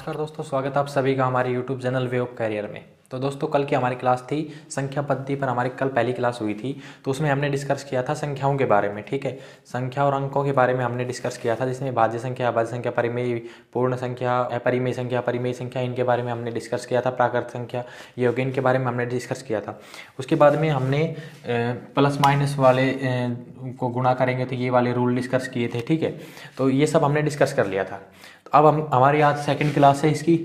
नमस्कार दोस्तों, स्वागत है आप सभी का हमारे YouTube channel way of career में। तो दोस्तों, कल की हमारी क्लास थी संख्या पद्धति पर। हमारी कल पहली क्लास हुई थी, तो उसमें हमने डिस्कस किया था संख्याओं के बारे में। ठीक है, संख्या और अंकों के बारे में हमने डिस्कस किया था, जिसमें भाज्य संख्या, अभाज्य संख्या, परिमेय, पूर्ण संख्या, अपरिमेय संख्या, परिमेय संख्या, इनके बारे में हमने डिस्कस किया था। प्राकृत संख्या, योग, इनके बारे में हमने डिस्कस किया था। उसके बाद में हमने प्लस माइनस वाले को गुणा करेंगे तो ये वाले रूल डिस्कस किए थे। ठीक है, तो ये सब हमने डिस्कस कर लिया था। तो अब हमारी आज सेकंड क्लास है इसकी।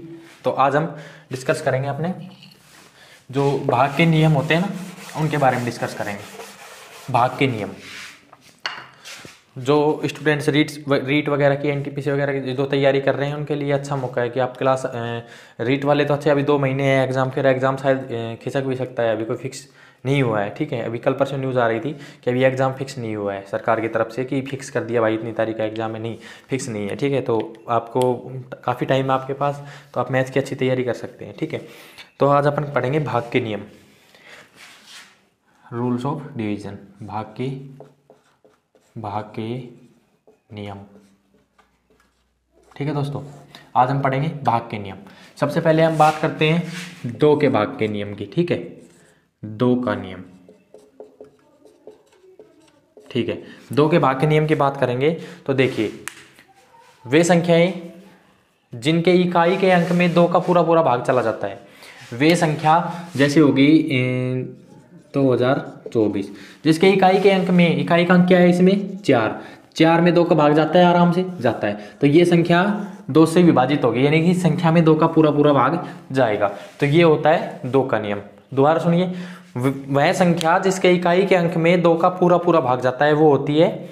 तो आज हम डिस्कस करेंगे अपने जो भाग के नियम होते हैं ना, उनके बारे में डिस्कस करेंगे। भाग के नियम, जो स्टूडेंट्स रीट वगैरह की, एनटीपीसी वगैरह की जो तैयारी कर रहे हैं, उनके लिए अच्छा मौका है कि आप क्लास रीट वाले तो अच्छे, अभी 2 महीने हैं एग्ज़ाम, फिर एग्ज़ाम शायद खिसक भी सकता है, अभी कोई फिक्स नहीं हुआ है। ठीक है, अभी कल परसों न्यूज़ आ रही थी कि अभी एग्ज़ाम फिक्स नहीं हुआ है सरकार की तरफ से, कि फिक्स कर दिया भाई इतनी तारीख का एग्ज़ाम है, नहीं फिक्स नहीं है। ठीक है, तो आपको काफ़ी टाइम है आपके पास, तो आप मैथ्स की अच्छी तैयारी कर सकते हैं। ठीक है, तो आज अपन पढ़ेंगे भाग के नियम, रूल्स ऑफ डिवीज़न, भाग के नियम। ठीक है दोस्तों, आज हम पढ़ेंगे भाग के नियम। सबसे पहले हम बात करते हैं 2 के भाग के नियम की। ठीक है, 2 का नियम। ठीक है, 2 के भाग के नियम की बात करेंगे तो देखिए, वे संख्याएं जिनके इकाई के अंक में 2 का पूरा पूरा भाग चला जाता है, वे संख्या जैसे होगी 2024, जिसके इकाई के अंक में, इकाई का अंक क्या है इसमें 4 में 2 का भाग जाता है, आराम से जाता है, तो ये संख्या 2 से विभाजित होगी, यानी कि संख्या में 2 का पूरा पूरा भाग जाएगा। तो ये होता है 2 का नियम। दोबारा सुनिए, वह संख्या जिसके इकाई के अंक में 2 का पूरा पूरा भाग जाता है, वो होती है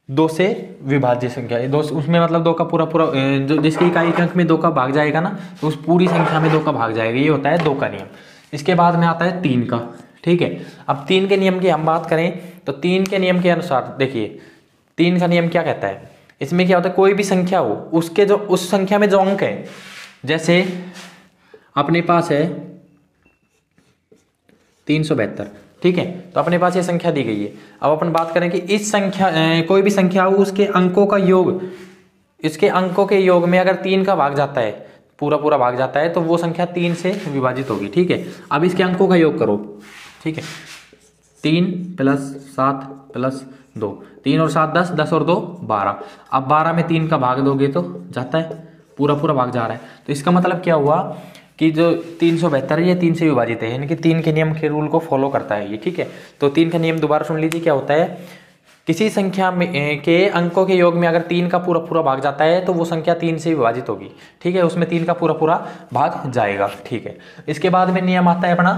2 से विभाज्य संख्या। 2 उसमें मतलब 2 का पूरा पूरा, जो जिसके इकाई के अंक में 2 का भाग जाएगा ना, तो उस पूरी संख्या में 2 का भाग जाएगा। ये होता है 2 का नियम। इसके बाद में आता है 3 का। ठीक है, अब 3 के नियम की हम बात करें तो 3 के नियम के अनुसार देखिए, 3 का नियम क्या कहता है, इसमें क्या होता है, कोई भी संख्या हो, उसके जो उस संख्या में जो अंक है, जैसे अपने पास है 372। ठीक है, तो अपने पास ये संख्या दी गई है। अब अपन बात करें कि इस संख्या, कोई भी संख्या हो, उसके अंकों का योग, इसके अंकों के योग में अगर 3 का भाग जाता है, पूरा पूरा भाग जाता है, तो वो संख्या 3 से विभाजित होगी। ठीक है, अब इसके अंकों का योग करो। ठीक है, 3 + 7 + 2, 3 और 7 10, 10 और 2 12। अब 12 में 3 का भाग दोगे तो जाता है, पूरा पूरा भाग जा रहा है। तो इसका मतलब क्या हुआ कि जो 372 है, ये 3 से विभाजित है, यानी कि 3 के नियम के रूल को फॉलो करता है ये। ठीक है, तो 3 का नियम दोबारा सुन लीजिए, क्या होता है, किसी संख्या में के अंकों के योग में अगर 3 का पूरा पूरा भाग जाता है, तो वो संख्या 3 से विभाजित होगी। ठीक है, उसमें 3 का पूरा पूरा भाग जाएगा। ठीक है, इसके बाद में नियम आता है अपना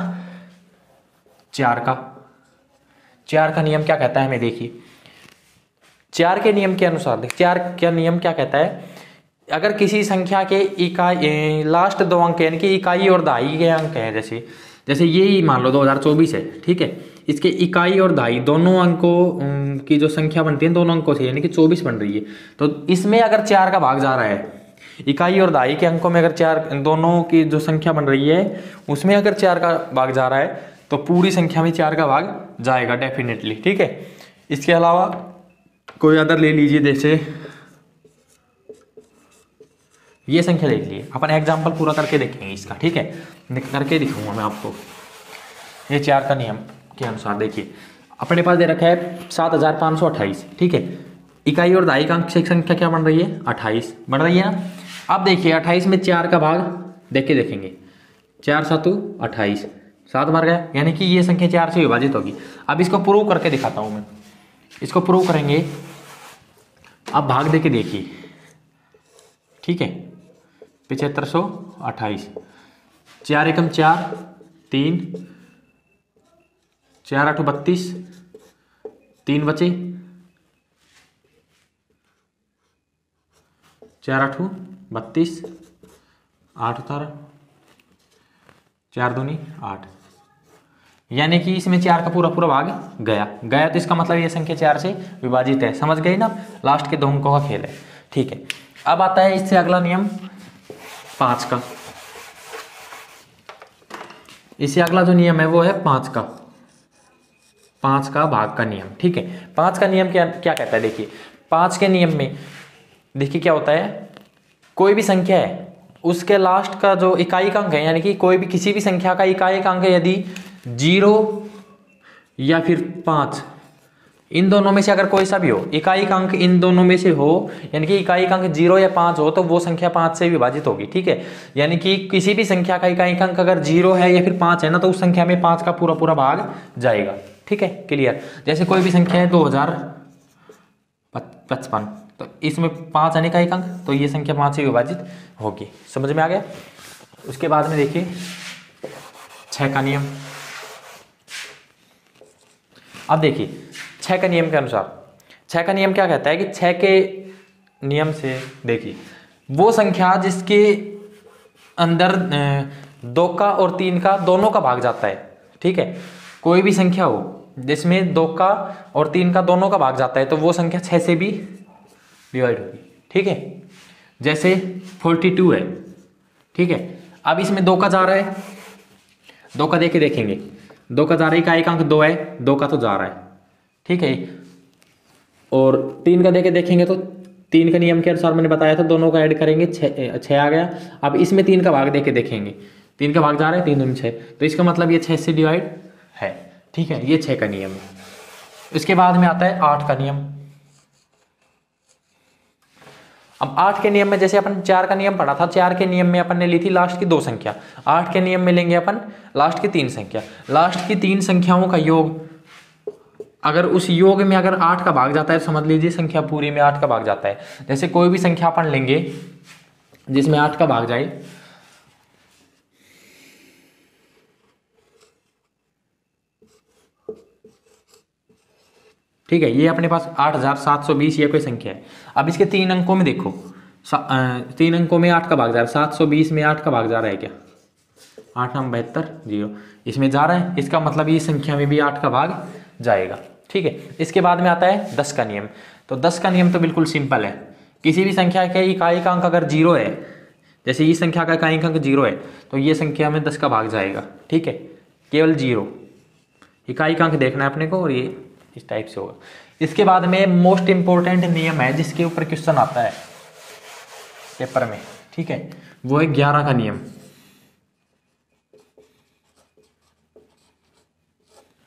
4 का। 4 का नियम क्या कहता है हमें देखिए, 4 के नियम के अनुसार, 4 का नियम क्या कहता है, अगर किसी संख्या के इकाई लास्ट 2 अंक, यानी कि इकाई और दहाई के अंक हैं, जैसे ये ही मान लो 2024 है। ठीक है, इसके इकाई और दहाई दोनों अंकों की जो संख्या बनती है, दोनों अंकों से, यानी कि 24 बन रही है, तो इसमें अगर 4 का भाग जा रहा है, इकाई और दहाई के अंकों में अगर 4, दोनों की जो संख्या बन रही है, उसमें अगर 4 का भाग जा रहा है, तो पूरी संख्या में 4 का भाग जाएगा डेफिनेटली। ठीक है, इसके अलावा कोई अदर ले लीजिए, जैसे ये संख्या देख लीजिए, अपन एग्जाम्पल पूरा करके देखेंगे इसका। ठीक है, करके दिखाऊंगा मैं आपको। ये 4 का नियम के अनुसार देखिए, अपने पास दे रखा है 7528। ठीक है, इकाई और दहाई का अंक से संख्या क्या बन रही है, 28 बन रही है ना। अब देखिए 28 में 4 का भाग देख के देखेंगे, 4 7 28, 7 मर गया, यानी कि ये संख्या 4 से विभाजित होगी। अब इसको प्रूव करके दिखाता हूं मैं, इसको प्रूव करेंगे। अब भाग देके देखिए। ठीक है, 7528, 4 एकम 4, 3, 4 8 32, 3 बचे, 4 8 32, 8 उतारा, 4 दूनी 8, यानी कि इसमें 4 का पूरा पूरा भाग गया। तो इसका मतलब ये संख्या 4 से विभाजित है। समझ गए ना, लास्ट के 2 अंकों का खेल है। ठीक है, अब आता है इससे अगला नियम 5 का। इससे अगला जो नियम है वो है 5 का भाग का नियम। ठीक है, 5 का नियम क्या कहता है, देखिए 5 के नियम में देखिए क्या होता है, कोई भी संख्या है उसके लास्ट का जो इकाई अंक है, यानी कि कोई भी किसी भी संख्या का इकाई अंक यदि 0 या फिर 5, इन दोनों में से अगर कोई सा भी हो, इकाई अंक इन दोनों में से हो, यानी कि इकाई अंक 0 या 5 हो, तो वो संख्या 5 से विभाजित होगी। ठीक है, यानी कि किसी भी संख्या का इकाई अंक अगर 0 है या फिर 5 है ना, तो उस संख्या में 5 का पूरा पूरा भाग जाएगा। ठीक है, क्लियर। जैसे कोई भी संख्या है 2055, तो इसमें 5 है ना इकाई अंक, तो ये संख्या 5 से विभाजित होगी। समझ में आ गया। उसके बाद में देखिए 6 का नियम। अब देखिए 6 के नियम के अनुसार, 6 का नियम क्या कहता है कि 6 के नियम से देखिए वो संख्या जिसके अंदर 2 का और 3 का दोनों का भाग जाता है। ठीक है, कोई भी संख्या हो जिसमें 2 का और 3 का दोनों का भाग जाता है, तो वो संख्या 6 से भी डिवाइड होगी। ठीक है, जैसे 42 है। ठीक है, अब इसमें 2 का जा रहा है, 2 का देखे देखेंगे, 2 का जा रहा है, इकाई अंक 2 है, 2 का तो जा रहा है। ठीक है, और 3 का देके देखेंगे तो 3 के नियम के अनुसार मैंने बताया था, दोनों का ऐड करेंगे 6 आ गया। अब इसमें 3 का भाग देके देखेंगे, 3 का भाग जा रहा है, 3 दूनी 6, तो इसका मतलब ये 6 से डिवाइड है। ठीक है, ये 6 का नियम है। इसके बाद में आता है 8 का नियम। अब 8 के नियम में जैसे अपन 4 का नियम पढ़ा था, 4 के नियम में अपन ने ली थी लास्ट की 2 संख्या, 8 के नियम में लेंगे अपन लास्ट की 3 संख्या। लास्ट की 3 संख्याओं का योग, अगर उस योग में अगर 8 का भाग जाता है तो समझ लीजिए संख्या पूरी में 8 का भाग जाता है। जैसे कोई भी संख्या अपन लेंगे जिसमें 8 का भाग जाए, ठीक है, ये अपने पास 8720 ये कोई संख्या है। अब इसके 3 अंकों में देखो, 3 अंकों में 8 का भाग जा रहा है, 720 में 8 का भाग जा रहा है क्या, 8 9 72 0, इसमें जा रहा है, इसका मतलब ये संख्या में भी 8 का भाग जाएगा। ठीक है, इसके बाद में आता है 10 का नियम। तो 10 का नियम तो बिल्कुल सिंपल है, किसी भी संख्या के इकाई का अंक अगर 0 है, जैसे ये संख्या का इकाई अंक 0 है, तो ये संख्या में 10 का भाग जाएगा। ठीक है, केवल 0 इकाई का अंक देखना है अपने को, और ये इस टाइप से होगा। इसके बाद में मोस्ट इंपॉर्टेंट नियम है जिसके ऊपर क्वेश्चन आता है पेपर में। ठीक है, वो है 11 का नियम।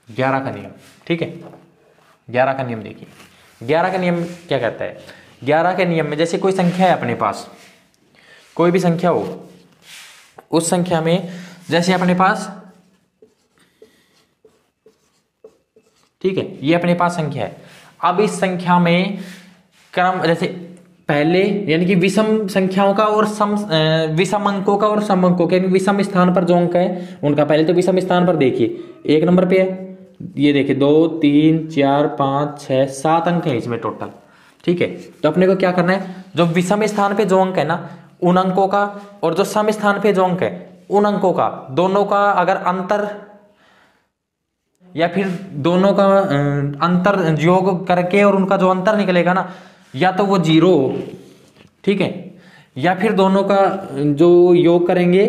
11 का नियम, ठीक है, 11 का नियम देखिए, 11 का नियम क्या कहता है। 11 के नियम में जैसे कोई संख्या है अपने पास, कोई भी संख्या हो, उस संख्या में जैसे अपने पास, ठीक है, ये अपने पास संख्या है। अब इस संख्या में क्रम, जैसे पहले यानी कि विषम संख्याओं का और विषम अंकों का और सम अंकों का, यानी विषम स्थान पर जो अंक है उनका, पहले तो विषम स्थान पर देखिए 1 नंबर पे है, ये देखिए 2 3 4 5 6 7 अंक है इसमें टोटल। ठीक है, तो अपने को क्या करना है, जो विषम स्थान पे जो अंक है ना उन अंकों का, और जो सम स्थान पे जो अंक है उन अंकों का, दोनों का अगर अंतर या फिर दोनों का अंतर योग करके और उनका जो अंतर निकलेगा ना, या तो वो 0 हो, ठीक है, या फिर दोनों का जो योग करेंगे,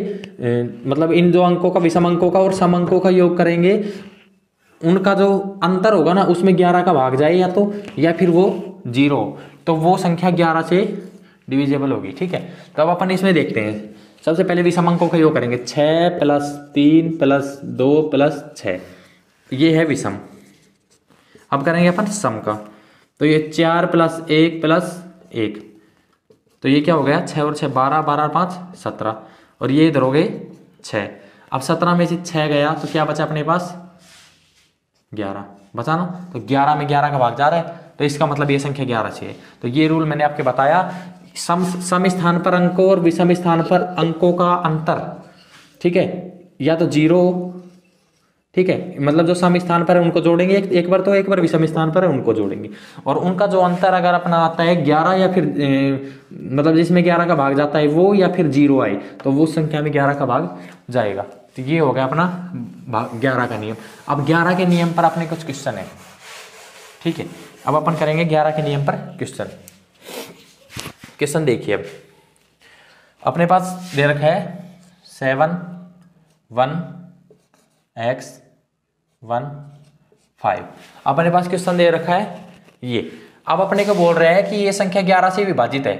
मतलब इन जो अंकों का, विषम अंकों का और सम अंकों का योग करेंगे, उनका जो अंतर होगा ना उसमें 11 का भाग जाए या तो, या फिर वो 0, तो वो संख्या 11 से डिविजिबल होगी। ठीक है, तो अब अपन इसमें देखते हैं। सबसे पहले विषम अंकों का योग करेंगे, 6 + 3 + 2 + 6, ये है विषम। अब करेंगे अपन सम का, तो ये 4 + 1 + 1, तो ये क्या हो गया, 6 और 6 12, 12 और 5 17, और ये इधर हो गए 6। अब 17 में से 6 गया तो क्या बचा अपने पास, 11 बचा ना, तो 11 में 11 का भाग जा रहा है, तो इसका मतलब ये संख्या 11 से है। तो ये रूल मैंने आपके बताया, सम स्थान पर अंकों और विषम स्थान पर अंकों का अंतर, ठीक है, या तो 0, ठीक है, मतलब जो सम स्थान पर है उनको जोड़ेंगे एक बार, तो एक बार विषम स्थान पर है उनको जोड़ेंगे, और उनका जो अंतर अगर अपना आता है 11 या फिर मतलब जिसमें 11 का भाग जाता है वो, या फिर 0 आए, तो वो संख्या में 11 का भाग जाएगा। तो ये हो गया अपना 11 का नियम। अब 11 के नियम पर अपने कुछ क्वेश्चन है। ठीक है, अब अपन करेंगे 11 के नियम पर क्वेश्चन। क्वेश्चन देखिए, अब अपने पास दे रखा है 7 1 x 1 5, अपने पास क्वेश्चन दे रखा है ये। अब अपने को बोल रहे हैं कि ये संख्या 11 से विभाजित है,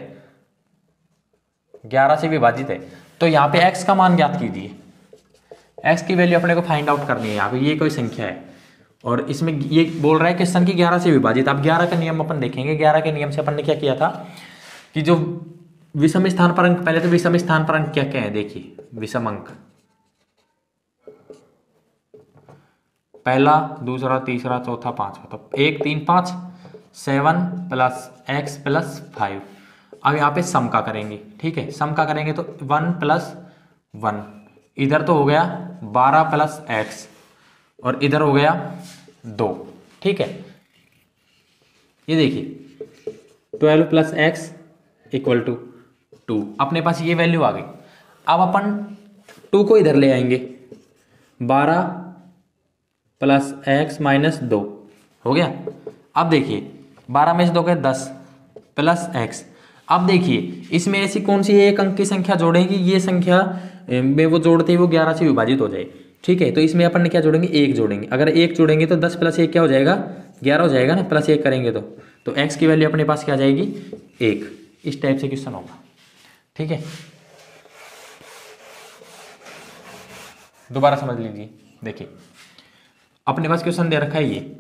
11 से विभाजित है। तो यहाँ पे x का मान ज्ञात कीजिए, x की वैल्यू अपने को फाइंड आउट करनी है। यहाँ पे ये कोई संख्या है और इसमें ये बोल रहा है क्वेश्चन की 11 से विभाजित। अब 11 का नियम अपन देखेंगे। 11 के नियम से अपन ने क्या किया था कि जो विषम स्थान पर अंक, पहले तो विषम स्थान पर अंक क्या क्या है देखिए, विषम अंक पहला, दूसरा, तीसरा, चौथा, पांचवा, तो 1 3 5 7 प्लस x प्लस 5। अब यहाँ पे सम का करेंगे, ठीक है। सम का करेंगे तो 1 प्लस 1, इधर तो हो गया 12 प्लस x और इधर हो गया 2, ठीक है। ये देखिए 12 प्लस x इक्वल टू 2, अपने पास ये वैल्यू आ गई। अब अपन 2 को इधर ले आएंगे, 12 प्लस x माइनस 2 हो गया। अब देखिए 12 में से 2 के 10 प्लस x। अब देखिए इसमें ऐसी कौन सी एक अंक की संख्या जोड़ेंगे, ये संख्या में वो जोड़ते ही वो 11 से विभाजित हो जाए, ठीक है। तो इसमें अपन ने क्या जोड़ेंगे, 1 जोड़ेंगे। अगर 1 जोड़ेंगे तो 10 प्लस 1 क्या हो जाएगा, 11 हो जाएगा ना, प्लस 1 करेंगे तो x की वैल्यू अपने पास क्या आ जाएगी, 1। इस टाइप से क्वेश्चन होगा, ठीक है। दोबारा समझ लीजिए, देखिए अपने पास क्वेश्चन दे रखा है ये,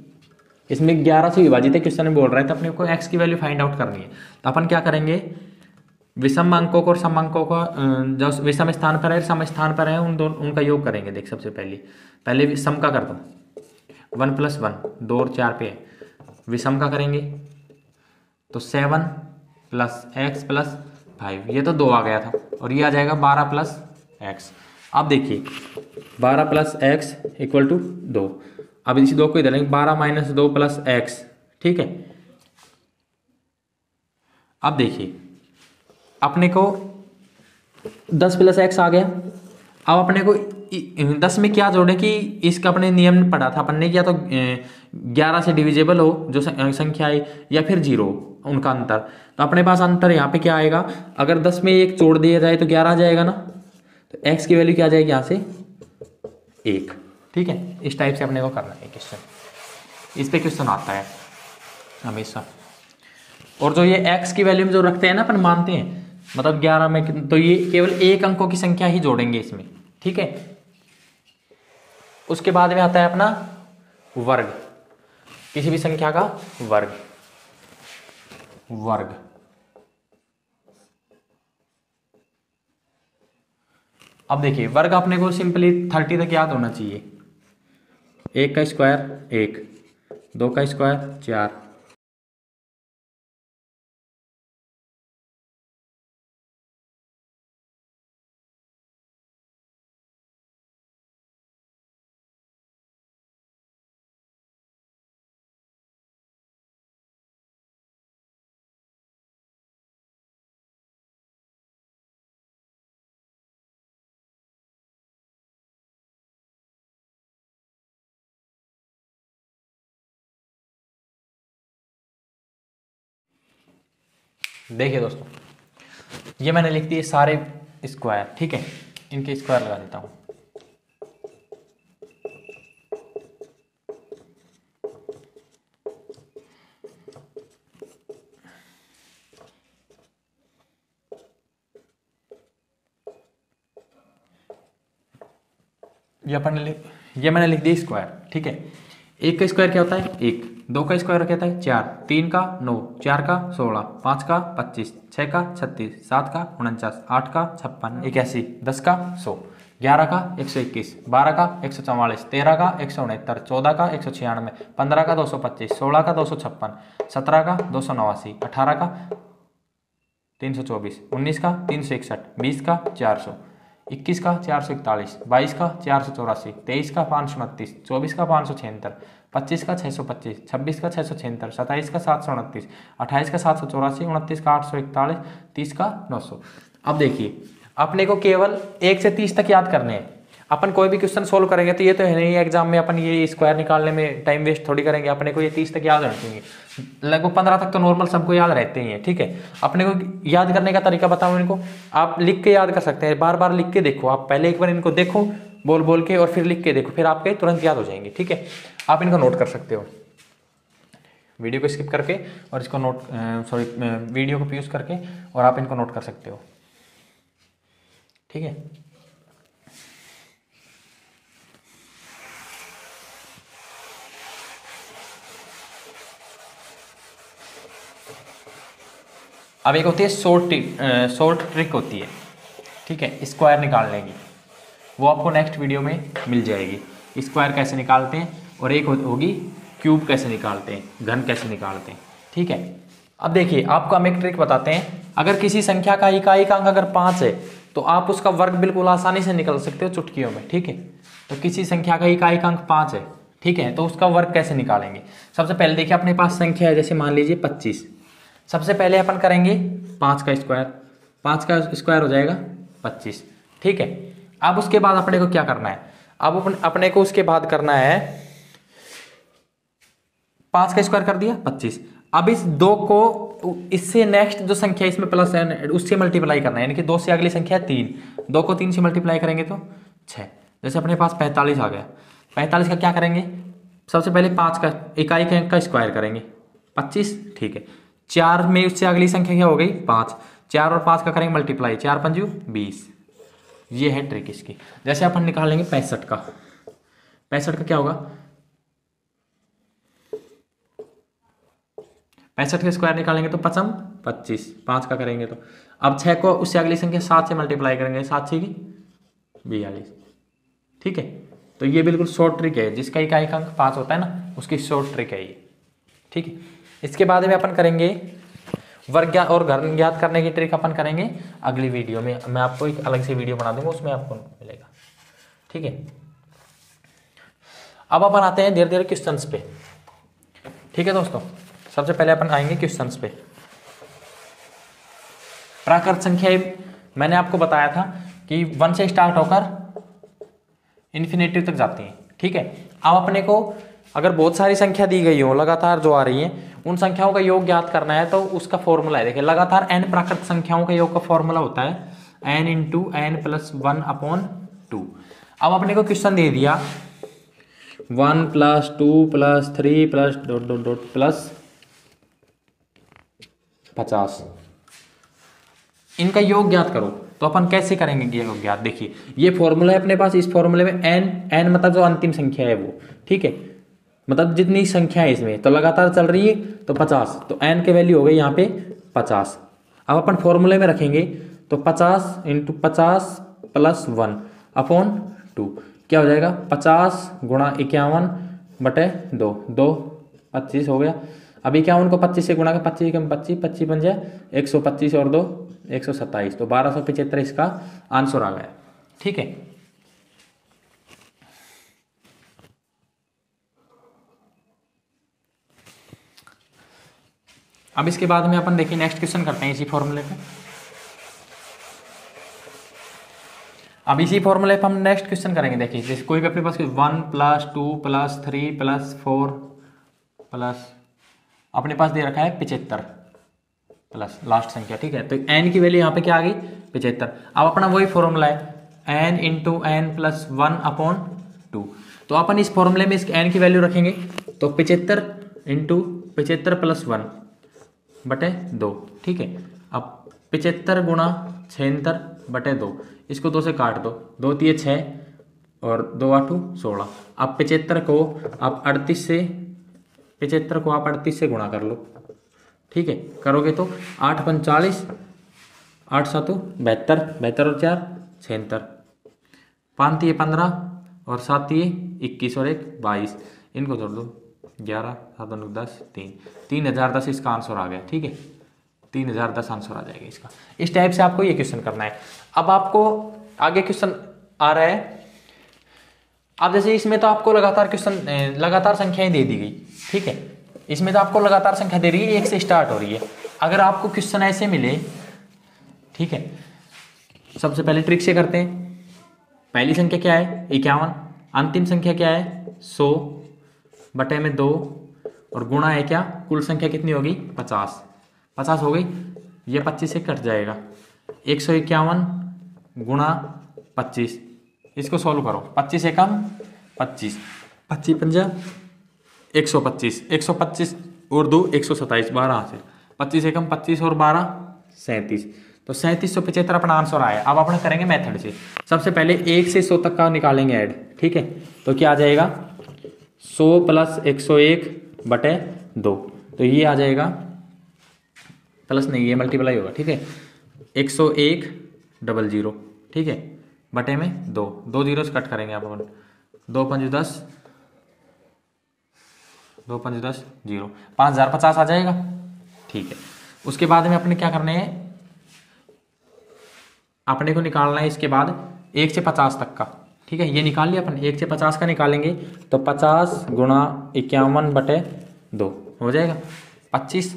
इसमें 11 से विभाजित है, क्वेश्चन में बोल रहा है तो अपने को x की वैल्यू फाइंड आउट करनी है। तो अपन क्या करेंगे, विषम अंकों को और सम अंकों का जो विषम स्थान पर है सम स्थान पर है उनका योग करेंगे। देख सबसे पहले सम का कर दो, 1 प्लस 1 2 और 4 पे है। विषम का करेंगे तो 7 प्लस x प्लस 5, ये तो 2 आ गया था और ये आ जाएगा 12 प्लस x। अब देखिए 12 प्लस x इक्वल टू 2। अब इसी 2 को इधर लेंगे, 12 माइनस 2 प्लस x, ठीक है। अब देखिए अपने को 10 प्लस x आ गया। अब अपने को 10 में क्या जोड़े कि इसका अपने नियम पढ़ा था अपन ने, या तो 11 से डिविजिबल हो जो संख्या है या फिर 0 उनका अंतर। तो अपने पास अंतर यहाँ पे क्या आएगा, अगर 10 में 1 जोड़ दिया जाए तो 11 आ जाएगा ना, तो x की वैल्यू क्या आ जाएगी यहाँ से 1, ठीक है। इस टाइप से अपने को करना है क्वेश्चन, इस पे क्वेश्चन आता है हमेशा। और जो ये x की वैल्यू में जो रखते हैं ना अपन मानते हैं, मतलब 11 में, तो ये केवल एक अंकों की संख्या ही जोड़ेंगे इसमें, ठीक है। उसके बाद में आता है अपना वर्ग, किसी भी संख्या का वर्ग। अब देखिए वर्ग अपने को सिंपली 30 तक याद होना चाहिए। 1 का स्क्वायर 1, 2 का स्क्वायर 4, देखिए दोस्तों ये मैंने लिख दिए सारे स्क्वायर, ठीक है। इनके स्क्वायर लगा देता हूं। ये मैंने लिख दिया स्क्वायर, ठीक है। 1 का स्क्वायर क्या होता है 1, 2 का स्क्वायर क्या होता है 4, 3 का 9, 4 का 16, 5 का 25, 6 का 36, 7 का 49, 8 का 56, 81, 10 का 100, 11 का 121, 12 का 144, 13 का 169, 14 का 196, 15 का 225, 16 का 256, 17 का 289, 18 का 324, 19 का 361, 20 का 400, 21 का 441, 22 का 484, 23 का 529, 24 का 576, 25 का 625, 26 का 676, 27 का 729, 28 का 784, 29 का 841, 30 का 900। अब देखिए अपने को केवल 1 से 30 तक याद करने हैं। अपन कोई भी क्वेश्चन सोल्व करेंगे तो ये तो है नहीं एग्जाम में अपन ये स्क्वायर निकालने में टाइम वेस्ट थोड़ी करेंगे। अपने को ये 30 तक याद रखेंगे, लगभग 15 तक तो नॉर्मल सबको याद रहते ही हैं, ठीक है। अपने को याद करने का तरीका बताऊं इनको, आप लिख के याद कर सकते हैं, बार बार लिख के देखो। आप पहले एक बार इनको देखो बोल बोल के और फिर लिख के देखो, फिर आपके तुरंत याद हो जाएंगे, ठीक है। आप इनको नोट कर सकते हो वीडियो को स्किप करके, और इसको नोट वीडियो को पॉज करके, और आप इनको नोट कर सकते हो। ठीक है। अब एक होती है शॉर्ट ट्रिक होती है, ठीक है, स्क्वायर निकालने की, वो आपको नेक्स्ट वीडियो में मिल जाएगी। स्क्वायर कैसे निकालते हैं, और एक होगी क्यूब कैसे निकालते हैं, घन कैसे निकालते हैं, ठीक है। अब देखिए आपको हम एक ट्रिक बताते हैं। अगर किसी संख्या का इकाई का अंक अगर 5 है तो आप उसका वर्ग बिल्कुल आसानी से निकाल सकते हो चुटकियों में, ठीक है। तो किसी संख्या का इकाई का अंक 5 है, ठीक है, तो उसका वर्ग कैसे निकालेंगे। सबसे पहले देखिए अपने पास संख्या है, जैसे मान लीजिए 25। सबसे पहले अपन करेंगे 5 का स्क्वायर, 5 का स्क्वायर हो जाएगा 25, ठीक है। अब उसके बाद अपने को क्या करना है, अब अपने को उसके बाद करना है 5 का स्क्वायर कर दिया 25। अब इस 2 को इससे नेक्स्ट जो संख्या इसमें प्लस है उससे मल्टीप्लाई करना है, यानी कि 2 से अगली संख्या 3, 2 को 3 से मल्टीप्लाई करेंगे तो 6। जैसे अपने पास 45 आ गया, 45 का क्या करेंगे, सबसे पहले 5 का इकाई के अंक का स्क्वायर करेंगे 25, ठीक है। 4 में उससे अगली संख्या क्या हो गई 5, 4 और 5 का करेंगे मल्टीप्लाई, 4 पंजू 20। ये है ट्रिक इसकी। जैसे अपन निकालेंगे 65 का, 65 का क्या होगा, 65 का स्क्वायर निकालेंगे तो 5 25, 5 का करेंगे तो। अब 6 को उससे अगली संख्या 7 से मल्टीप्लाई करेंगे, 7 6 की 42, ठीक है। तो ये बिल्कुल शॉर्ट ट्रिक है, जिसका इकाई का अंक 5 होता है ना, उसकी शॉर्ट ट्रिक है ये, ठीक है। इसके बाद में अपन करेंगे वर्ग ज्ञात और घन ज्ञात करने की ट्रिक अपन करेंगे अगली वीडियो में। मैं आपको एक अलग से वीडियो बना दूंगा, उसमें आपको मिलेगा, ठीक है। अब अपन आते हैं धीरे धीरे क्वेश्चंस पे, ठीक है दोस्तों। सबसे पहले अपन आएंगे क्वेश्चंस पे। प्राकृत संख्याएं मैंने आपको बताया था कि 1 से स्टार्ट होकर इन्फिनेटिव तक जाती हैं, ठीक है। अब अपने को अगर बहुत सारी संख्या दी गई हो लगातार जो आ रही है, उन संख्याओं का योग ज्ञात करना है, तो उसका फॉर्मूला है, देखिए लगातार n प्राकृत संख्याओं के योग का फॉर्मूला होता है n इंटू n प्लस 1/2। अब अपने को क्वेश्चन दे दिया 1 plus 2 plus 3 plus dot dot dot plus 50, इनका योग ज्ञात करो। तो अपन कैसे करेंगे योग ज्ञात, देखिए ये फॉर्मूला है अपने पास, इस फॉर्मूले में n मतलब जो अंतिम संख्या है वो, ठीक है, मतलब जितनी संख्या है इसमें तो लगातार चल रही है तो 50, तो n की वैल्यू हो गई यहाँ पे 50। अब अपन फॉर्मूले में रखेंगे तो 50 इंटू 50 प्लस 1/2 क्या हो जाएगा, 50 गुणा 51 बटे 2, 2 25 हो गया। अब 51 को 25 से गुणा कर 25 कम 25, 25 बन जाए 125 और 2 127, तो 1275 इसका आंसर आ गया, ठीक है। अब इसके बाद में अपन देखिए नेक्स्ट क्वेश्चन करते हैं इसी फॉर्मूले पे। अब इसी फॉर्मूले पे हम नेक्स्ट क्वेश्चन करेंगे। देखिए जैसे कोई भी अपने पास 1 प्लस 2 प्लस 3 प्लस 4 प्लस अपने पास दे रखा है 75 प्लस लास्ट संख्या, ठीक है। तो n की वैल्यू यहाँ पे क्या आ गई 75। अब अपना वही फॉर्मूला है n इंटू n प्लस 1/2। तो अपन इस फॉर्मूले में इस n की वैल्यू रखेंगे तो 75 इंटू 75 प्लस 1 बटे 2, ठीक है। अब 75 गुणा 76 बटे 2, इसको 2 से काट दो, 2 3 6 और 2 8 16। अब 75 को आप 38 से 75 को आप 38 से गुणा कर लो, ठीक है। करोगे तो 8 5 40, 8 7 72, 72 और 4 76, 5 3 15 और 7 3 21 और 1 22, इनको जोड़ दो 11 7 9 10 3, 3010 इसका आंसर आ गया, ठीक है। 3010 आंसर आ जाएगा इसका। इस टाइप से आपको ये क्वेश्चन करना है। अब आपको आगे क्वेश्चन आ रहा है। अब जैसे इसमें तो आपको लगातार क्वेश्चन लगातार संख्याएं दे दी गई, ठीक है। इसमें तो आपको लगातार संख्या दे रही है, 1 से स्टार्ट हो रही है। अगर आपको क्वेश्चन ऐसे मिले, ठीक है, सबसे पहले ट्रिक से करते हैं। पहली संख्या क्या है 51, अंतिम संख्या क्या है 100 बटे में 2 और गुणा है क्या, कुल संख्या कितनी होगी 50, 50 हो गई। ये 25 से कट जाएगा, 151 गुणा 25, इसको सॉल्व करो, 25 से कम 25, 25 पंजा 125, 125 और 2 127, 12 से 25 से कम 25 और 12 37, तो 3775 अपना आंसर आया। अब अपना करेंगे मेथड से। सबसे पहले 1 से 100 तक का निकालेंगे ऐड, ठीक है। तो क्या आ जाएगा 100 प्लस 101 बटे 2, तो ये आ जाएगा प्लस नहीं, ये मल्टीप्लाई होगा, ठीक है। 101 00, ठीक है, बटे में 2 जीरो से कट करेंगे आप अपन। 2 5 10, 2 5 10 0, 5050 आ जाएगा, ठीक है। उसके बाद में अपने क्या करने हैं, अपने को निकालना है इसके बाद 1 से 50 तक का, ठीक है। ये निकाल लिया अपन, 1 से 50 का निकालेंगे तो 50 गुणा 51 बटे 2 हो जाएगा 25।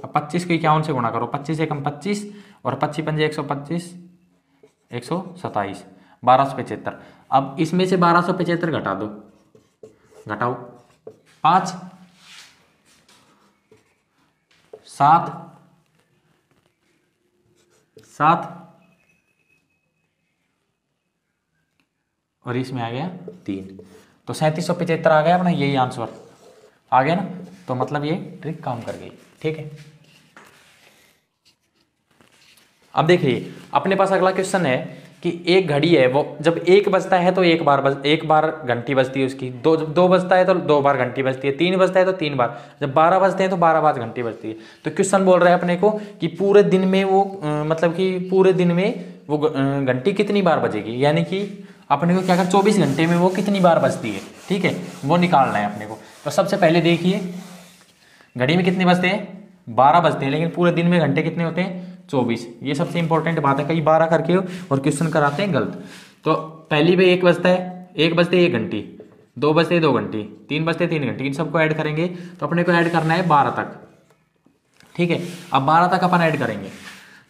अब 25 को 51 से गुणा करो, 25 एकम 25 और 25 पंजे 125, 127, 1275। अब इसमें से 1275 घटा दो, घटाओ 5 7 7 और इसमें आ गया 3, तो 3775 आ गया अपना, यही आंसर आ गया ना। तो मतलब ये ट्रिक काम कर गई, ठीक है। अब देखिए अपने पास अगला क्वेश्चन है कि एक घड़ी है, वो जब 1 बजता है तो एक बार घंटी बजती है उसकी, जब 2 बजता है तो 2 बार घंटी बजती है, 3 बजता है तो 3 बार, जब 12 बजते हैं तो 12 बार घंटी बजती है। तो क्वेश्चन बोल रहा है अपने को कि पूरे दिन में वो मतलब कि पूरे दिन में वो घंटी कितनी बार बजेगी, यानी कि अपने को क्या कर 24 घंटे में वो कितनी बार बजती है, ठीक है, वो निकालना है अपने को। तो सबसे पहले देखिए घड़ी में कितने बजते हैं, 12 बजते हैं, लेकिन पूरे दिन में घंटे कितने होते हैं 24। ये सबसे इंपॉर्टेंट बात है, कई 12 करके और क्वेश्चन कराते हैं गलत। तो पहली में 1 बजता है, 1 बजते 1 घंटी, 2 बजते 2 घंटी, 3 बजते 3 घंटी, इन सबको ऐड करेंगे तो अपने को ऐड करना है 12 तक, ठीक है। अब 12 तक अपन ऐड करेंगे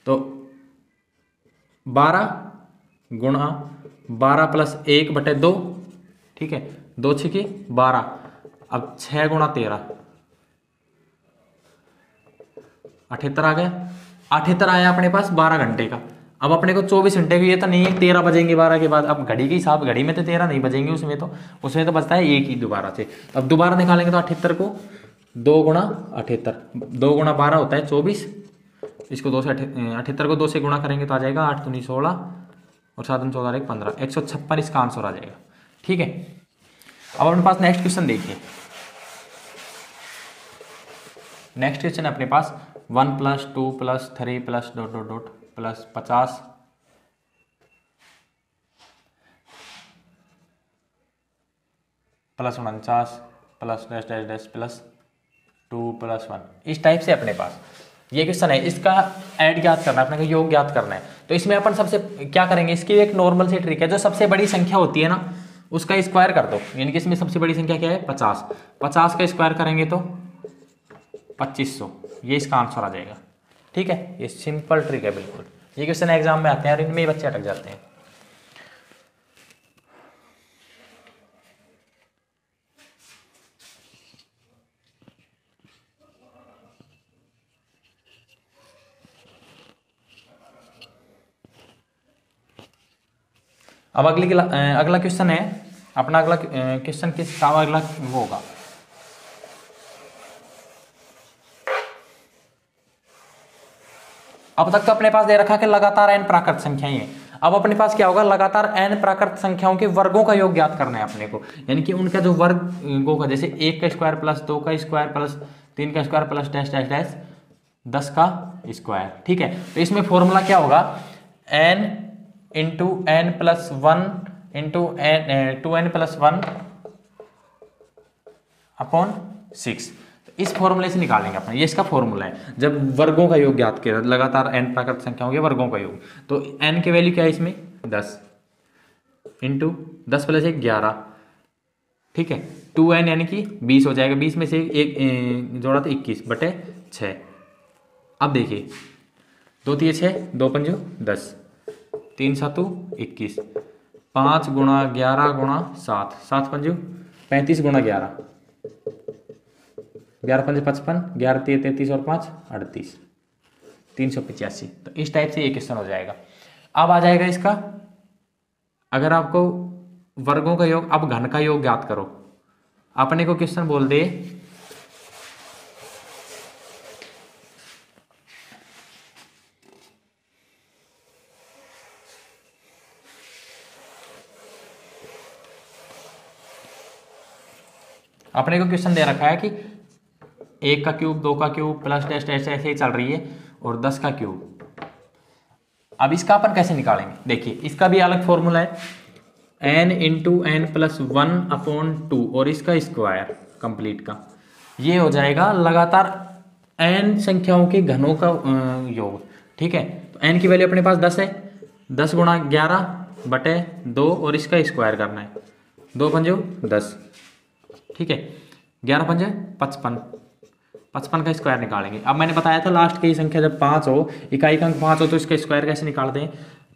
तो 12 गुणा 12 प्लस 1 बटे 2, ठीक है, 2 6 12, अब 6 गुणा 13 78 आ गया। 78 आया अपने पास 12 घंटे का। अब अपने को 24 घंटे की ये तो नहीं है 13 बजेंगे 12 के बाद। अब घड़ी के हिसाब, घड़ी में तो 13 नहीं बजेंगे, उसमें तो बचता है 1 ही दोबारा से। अब दोबारा निकालेंगे तो 78 को 2 गुणा 78, 2 गुणा 12 होता है 24, इसको 2 से 78 को 2 से गुणा करेंगे तो आ जाएगा 8 दूनी 16 और 7 दूनी 14 1 15, 156 इसका आंसर आ जाएगा, ठीक है। अब अपने पास नेक्स्ट क्वेश्चन देखिए। नेक्स्ट क्वेश्चन अपने पास 1 + 2 + 3 + ... plus 50 plus 49 plus dash plus 2 + 1, इस टाइप से अपने पास ये क्वेश्चन है। इसका ऐड ज्ञात करना है अपने को, योग ज्ञात करना है। तो इसमें अपन सबसे क्या करेंगे, इसकी एक नॉर्मल सी ट्रिक है, जो सबसे बड़ी संख्या होती है ना उसका स्क्वायर कर दो, यानी कि इसमें सबसे बड़ी संख्या क्या है 50, 50 का स्क्वायर करेंगे तो 2500, ये इसका आंसर आ जाएगा, ठीक है। ये सिंपल ट्रिक है बिल्कुल, ये क्वेश्चन एग्जाम में आते हैं और इनमें ही बच्चे अटक जाते हैं। अब अगला क्वेश्चन है अपना, अगला क्वेश्चन किस का अगला वो होगा। अब तक तो अपने पास दे रखा कि लगातार n प्राकृत संख्याएं हैं। अब अपने पास क्या होगा, लगातार n प्राकृत संख्याओं के वर्गों का योग ज्ञात करना है अपने को, यानी कि उनका जो वर्गों का, जैसे 1 का स्क्वायर प्लस 2 का स्क्वायर प्लस 3 का square plus dash dash dash 10 का स्क्वायर, ठीक है। तो इसमें फॉर्मूला क्या होगा, n into n plus 1 into 2n plus 1 upon 6। इस फॉर्मूले से निकालेंगे अपना, ये इसका फॉर्मूला है जब वर्गों का योग ज्ञात किया, लगातार n प्राकृत संख्याओं के वर्गों का योग। तो n की वैल्यू क्या है इसमें 10 इंटू 10 प्लस 1 11, ठीक है, 2n यानी कि 20 हो जाएगा, 20 में से एक जोड़ा तो 21 बटे 6। अब देखिए 2 3 6 2 5 10 3 7 21, 5 गुणा 11 गुणा 7, 7 5 35 गुणा 11, 11 5 55, 11 3 33 और 5 38, 385। तो इस टाइप से ये क्वेश्चन हो जाएगा। अब आ जाएगा इसका, अगर आपको वर्गों का योग, अब घन का योग ज्ञात करो। अपने को क्वेश्चन बोल दे अपने को क्वेश्चन दे रखा है कि 1 का क्यूब, 2 का क्यूब प्लस टेस्ट ऐसे ही चल रही है और 10 का क्यूब। अब इसका अपन कैसे निकालेंगे, देखिए इसका भी अलग फॉर्मूला है, n इंटू एन प्लस 1/2 और इसका स्क्वायर कंप्लीट का, ये हो जाएगा लगातार n संख्याओं के घनों का योग। ठीक है, तो n की वैल्यू अपने पास 10 है, 10 गुणा 11/2 और इसका स्क्वायर करना है, 2 पंजे 10। ठीक है, 11 पंजे 55, 55 का स्क्वायर निकालेंगे। अब मैंने बताया था लास्ट की संख्या जब 5 हो, इकाई का अंक 5 हो तो इसका स्क्वायर कैसे निकालते हैं,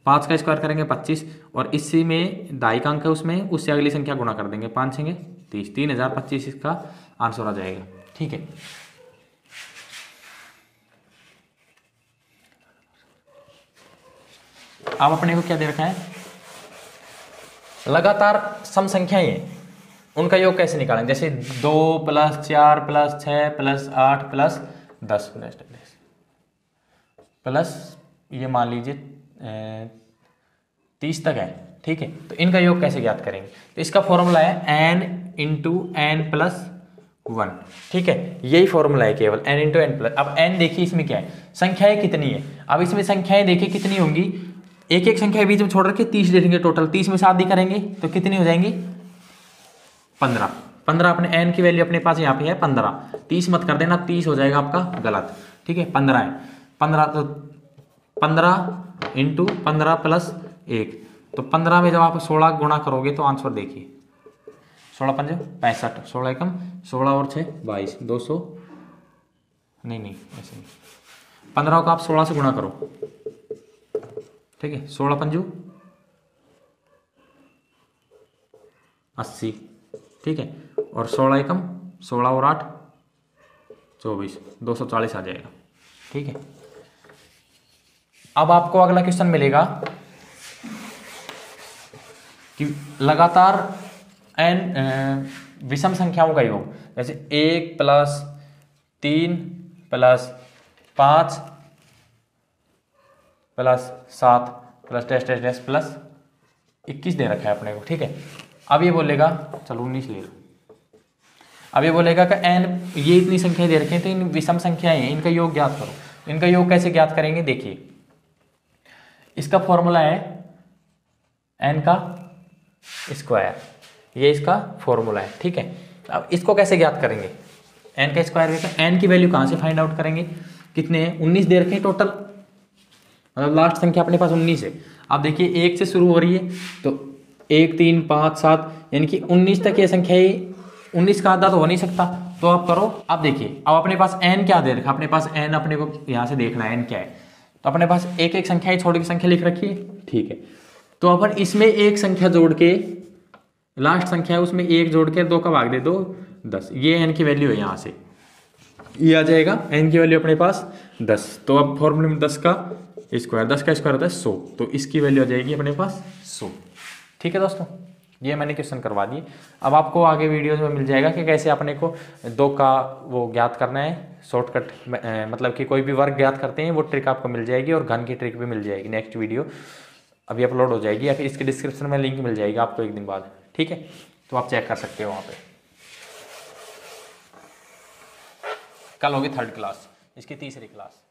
5 का स्क्वायर करेंगे 25 और इसी में दाई का अंक है उसमें, उससे अगली संख्या गुणा कर देंगे, 5 छेंगे 30, 3025 इसका आंसर आ जाएगा। ठीक है, अब अपने को क्या दे रखा है, लगातार सम संख्याएं उनका योग कैसे निकालें, जैसे 2 + 4 + 6 + 8 + 10 प्लस ये मान लीजिए 30 तक है। ठीक है, तो इनका योग कैसे ज्ञात करेंगे, तो इसका फॉर्मूला है n इंटू एन प्लस 1। ठीक है, यही फॉर्मूला है केवल n इंटू एन प्लस। अब n देखिए इसमें क्या है, संख्याएं कितनी है, अब इसमें संख्याएं देखिए कितनी होंगी, एक एक संख्या बीच में छोड़ रखे 30 दे देंगे टोटल, 30 में 7 भी करेंगे तो कितनी हो जाएंगी 15। 15 अपने n की वैल्यू अपने पास यहाँ पे है 15, 30 मत कर देना, 30 हो जाएगा आपका गलत। ठीक है, 15 है, 15 तो 15 इंटू 15 प्लस 1, तो 15 में जब आप 16 गुणा करोगे तो आंसर देखिए 16 पंजे 65, 16 एकम 16 और 6 22, 200 नहीं ऐसे नहीं, 15 को आप 16 से गुणा करो। ठीक है, 16 पंजू 80। ठीक है, और 16 एकम 16 और 8 24, 240 आ जाएगा। ठीक है, अब आपको अगला क्वेश्चन मिलेगा कि लगातार n विषम संख्याओं का योग, जैसे 1 + 3 + 5 + 7 + टेस्ट प्लस 21 दे रखा है अपने को। ठीक है, अब ये बोलेगा, चलो 19 ले लो, अब ये बोलेगा कि n ये इतनी संख्याएं दे रखी हैं तो इन विषम संख्याएं हैं, इनका योग ज्ञात करो। इनका योग कैसे ज्ञात करेंगे, देखिए इसका फॉर्मूला है n का स्क्वायर, ये इसका फॉर्मूला है। ठीक है, अब इसको कैसे ज्ञात करेंगे, n का स्क्वायर है, n की वैल्यू कहाँ से फाइंड आउट करेंगे, कितने हैं 19 दे रखे हैं टोटल, मतलब लास्ट संख्या अपने पास 19 है। अब देखिए 1 से शुरू हो रही है तो 1 3 5 7 यानी कि 19 तक ये संख्या, 19 का आधा तो हो नहीं सकता, तो आप करो। अब देखिए अब अपने पास n क्या दे रखा, अपने पास n अपने को यहाँ से देखना है n क्या है, तो अपने पास एक एक संख्या छोड़ के संख्या लिख रखी है। ठीक है, तो अपन इसमें एक संख्या जोड़ के, लास्ट संख्या है उसमें 1 जोड़ के 2 का भाग दे दो 10, ये n की वैल्यू है, यहाँ से ये आ जाएगा n की वैल्यू अपने पास 10। तो अब फॉर्मूले में 10 का स्क्वायर, 10 का स्क्वायर होता है 100, तो इसकी वैल्यू आ जाएगी अपने पास 100। ठीक है दोस्तों, ये मैंने क्वेश्चन करवा दिए। अब आपको आगे वीडियोज में मिल जाएगा कि कैसे अपने को 2 का वो ज्ञात करना है, शॉर्टकट मतलब कि कोई भी वर्ग ज्ञात करते हैं वो ट्रिक आपको मिल जाएगी, और घन की ट्रिक भी मिल जाएगी। नेक्स्ट वीडियो अभी अपलोड हो जाएगी या फिर इसके डिस्क्रिप्शन में लिंक मिल जाएगी आपको 1 दिन बाद। ठीक है, तो आप चेक कर सकते हो वहाँ पे। कल होगी 3rd क्लास, इसकी 3री क्लास।